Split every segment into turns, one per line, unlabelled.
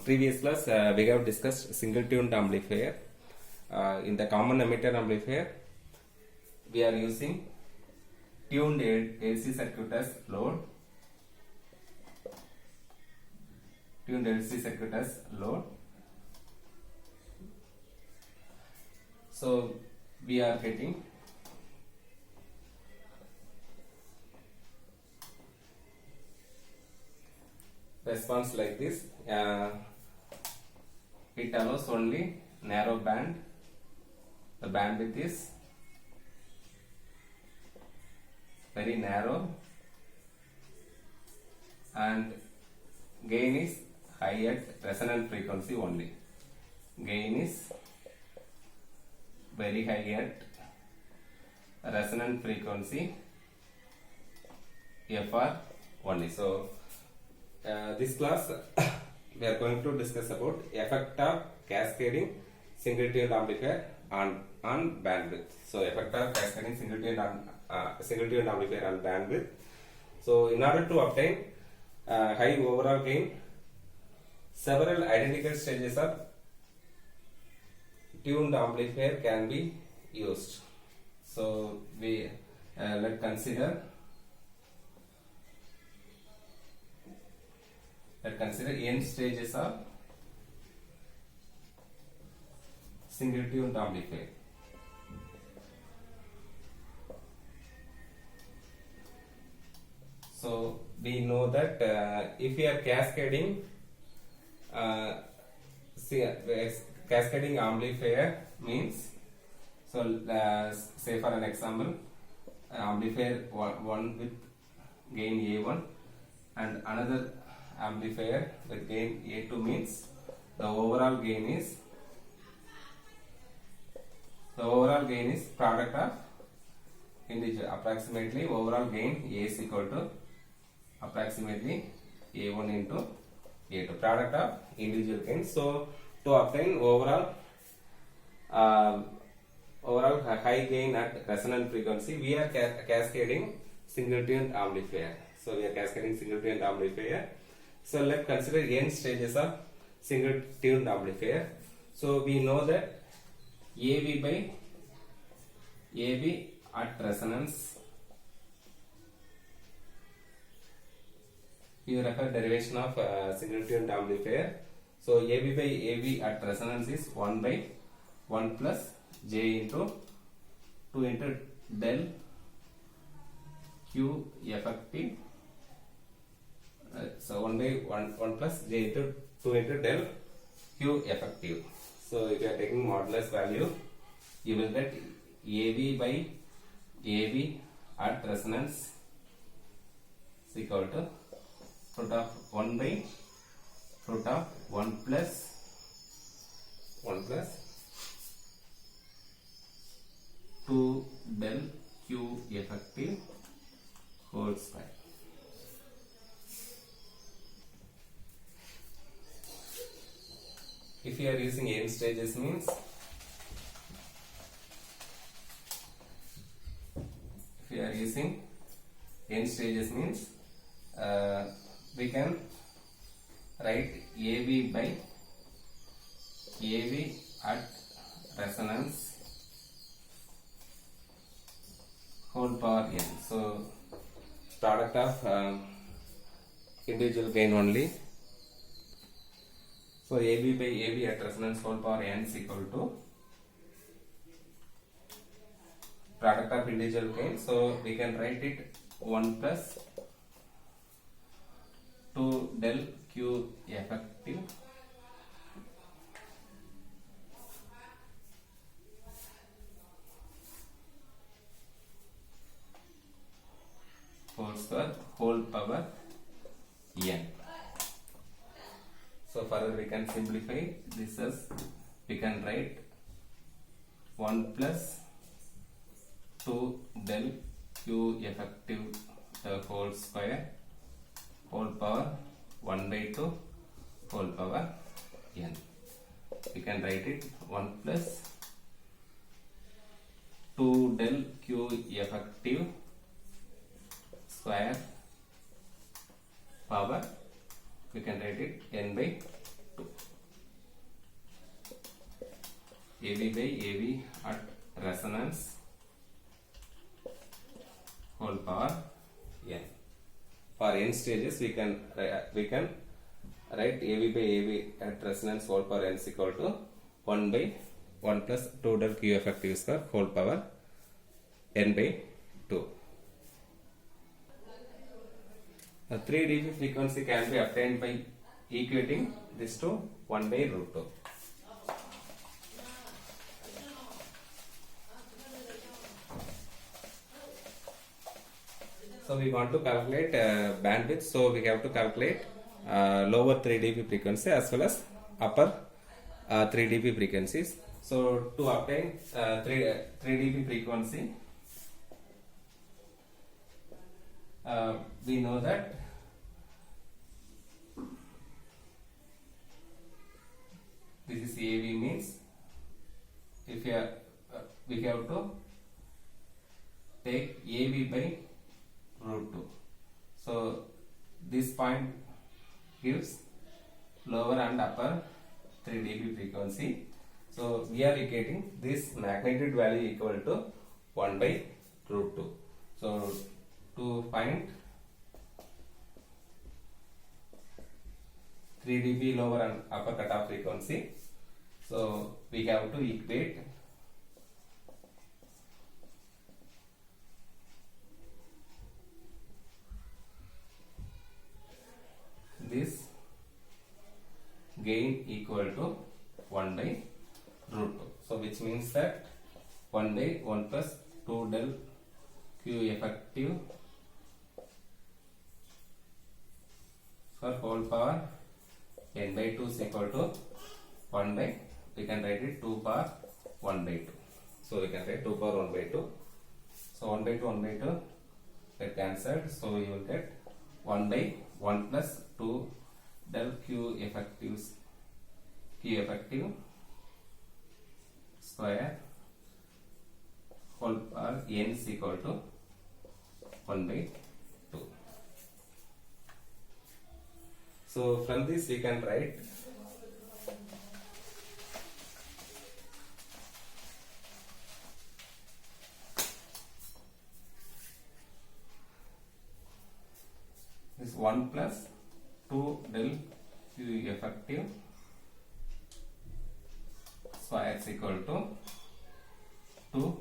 Previous class we have discussed single tuned amplifier. In the common emitter amplifier we are using tuned AC circuit as load. Tuned AC circuit as load. So we are getting response like this. It allows only narrow band. The bandwidth is very narrow and gain is high at resonant frequency only. Gain is very high at resonant frequency FR only. So this class we are going to discuss about effect of cascading single tuned amplifier on bandwidth. So effect of cascading single tuned amplifier on bandwidth. So in order to obtain high overall gain, several identical stages of tuned amplifier can be used. So we let's consider n stages of single tuned amplifier. So we know that if we are cascading cascading amplifier means, so say for an example, amplifier one with gain A1 and another amplifier with gain A2 means the overall gain is product of individual. Approximately overall gain A is equal to approximately A1 into A2, product of individual gain. So to obtain overall high gain at resonant frequency, we are cascading single tuned amplifier. So we are cascading single tuned amplifier. So let's consider n stages of single tuned amplifier. So we know that AV by AV at resonance, you refer derivation of single tuned amplifier. So AV by AV at resonance is 1 by 1 plus J into 2 into del Q effective. So 1 by 1 plus J into 2 into del Q effective. So if you are taking modulus value, you will get AV by AV at resonance is equal to root of 1 by root of 1 plus 2 del Q effective whole square. If you are using n stages means, we can write AV by AV at resonance whole power n. So product of individual gain only. So AV by AV at resonance whole power n is equal to product of individual gain. So we can write it 1 plus 2 del Q effective whole square whole power n. So further we can simplify this as, we can write 1 plus 2 del Q effective the whole square whole power 1 by 2 whole power n. We can write it 1 plus 2 del Q effective square power, we can write it n by 2. AV by AV at resonance whole power n. For n stages, we can write AV by AV at resonance whole power n is equal to 1 by 1 plus 2 del Q effective square whole power n by 2. The 3 dB frequency can be obtained by equating this to 1 by root 2. So we want to calculate bandwidth, so we have to calculate lower 3 dB frequency as well as upper 3 dB frequencies. So to obtain 3 dB frequency, we know that this is AV, means if you are, we have to take AV by root 2. So this point gives lower and upper 3 dB frequency. So we are equating this magnitude value equal to 1 by root 2. So to find 3 dB lower and upper cutoff frequency, so we have to equate this gain equal to 1 by root 2. So which means that 1 by 1 plus 2 del Q effective for whole power n by 2 is equal to 1 by, we can write it 2 power 1 by 2. So we can write 2 power 1 by 2. So 1 by 2 get cancelled. So you will get 1 by 1 plus 2 del Q effective square whole power n is equal to 1 by 2. So from this we can write this 1 plus 2 del Q effective square is equal to 2,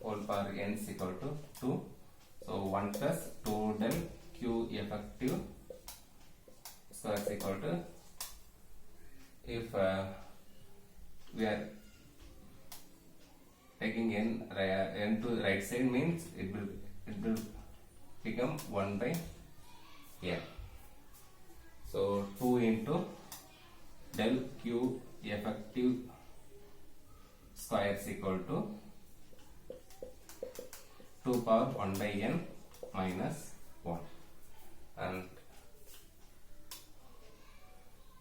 whole power n is equal to 2. So 1 plus 2 del Q effective square is equal to, if we are taking n to right side, means it will become 1 by n. So 2 into del Q effective square is equal to 2 power 1 by n minus 1. And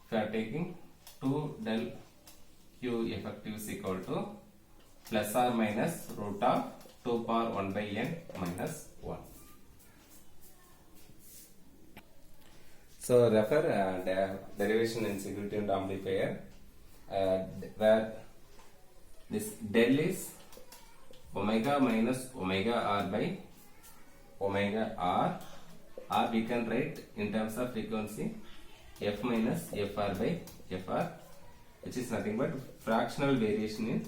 if you are taking 2 del Q effective is equal to plus or minus root of 2 power 1 by n minus 1. So refer derivation in single tuned amplifier, where this del is omega minus omega r by omega r, or we can write in terms of frequency f minus fr by fr, which is nothing but fractional variation in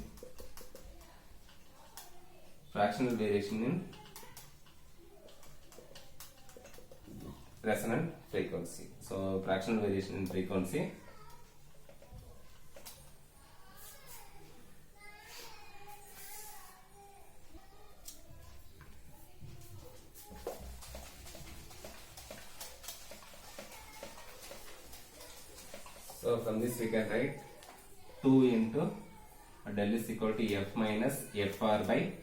resonant frequency. So fractional variation in frequency. So from this we can write 2 into del is equal to f minus fr by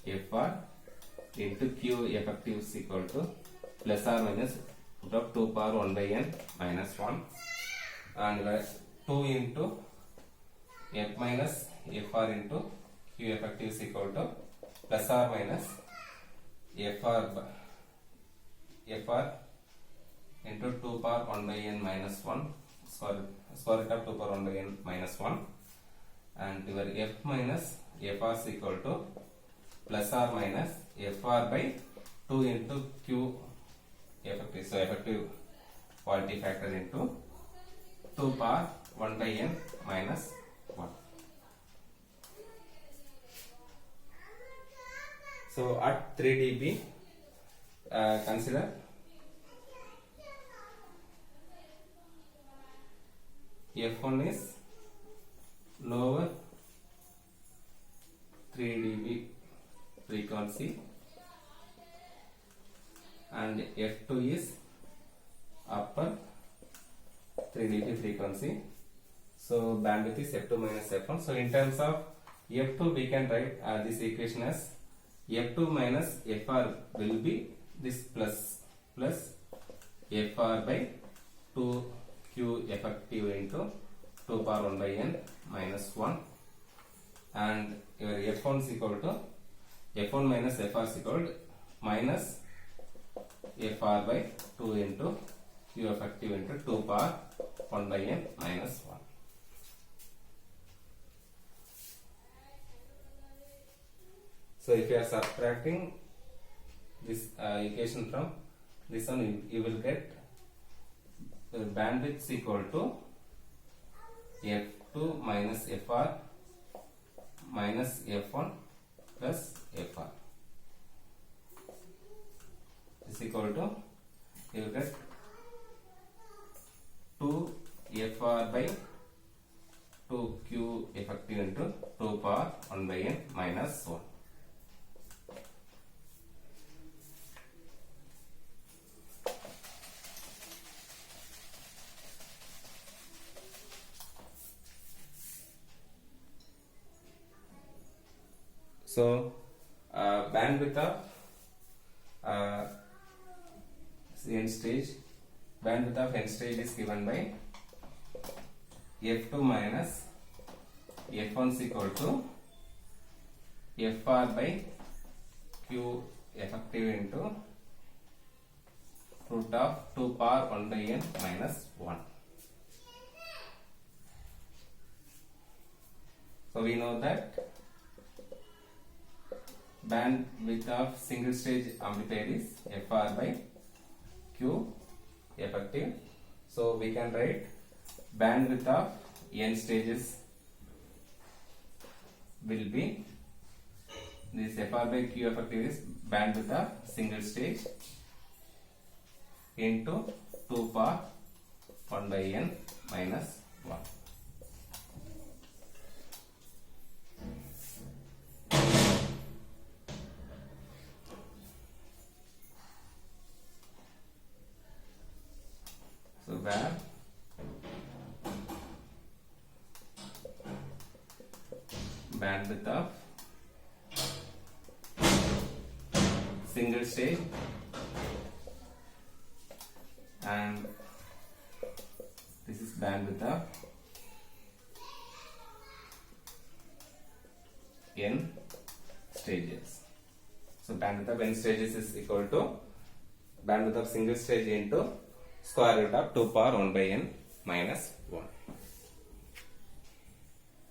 fr into Q effective is equal to plus or minus root of 2 power 1 by n minus 1, and 2 into f minus fr into Q effective is equal to plus or minus fr into 2 power 1 by n minus 1 square root of 2 power 1 by n minus 1, and your f minus fr is equal to plus or minus fr by 2 into q effective. So effective quality factor into 2 power 1 by n minus 1. So at 3 dB, consider F1 is lower 3 dB frequency and F2 is upper 3 dB frequency. So bandwidth is F2 minus F1. So in terms of F2, we can write this equation as F2 minus Fr will be this plus Fr by 2q effective into 2 power 1 by n minus 1, and your F1 is equal to F1 minus Fr is equal to minus Fr by 2 into q effective into 2 power 1 by n minus 1. So if you are subtracting this equation from this one, you will get bandwidth is equal to F2 minus Fr minus F1 plus Fr is equal to, you will get 2 Fr by 2q effective into 2 power 1 by n minus 1. So bandwidth of end stage, bandwidth of end stage is given by F2 minus F1 is equal to Fr by q effective into root of 2 power 1 by n minus 1. So we know that bandwidth of single stage amplifier is Fr by q effective. So we can write bandwidth of n stages will be this Fr by q effective is bandwidth of single stage into 2 power 1 by n minus 1. So where bandwidth of single stage and this is bandwidth of n stages. So bandwidth of n stages is equal to bandwidth of single stage into square root of 2 power 1 by n minus 1.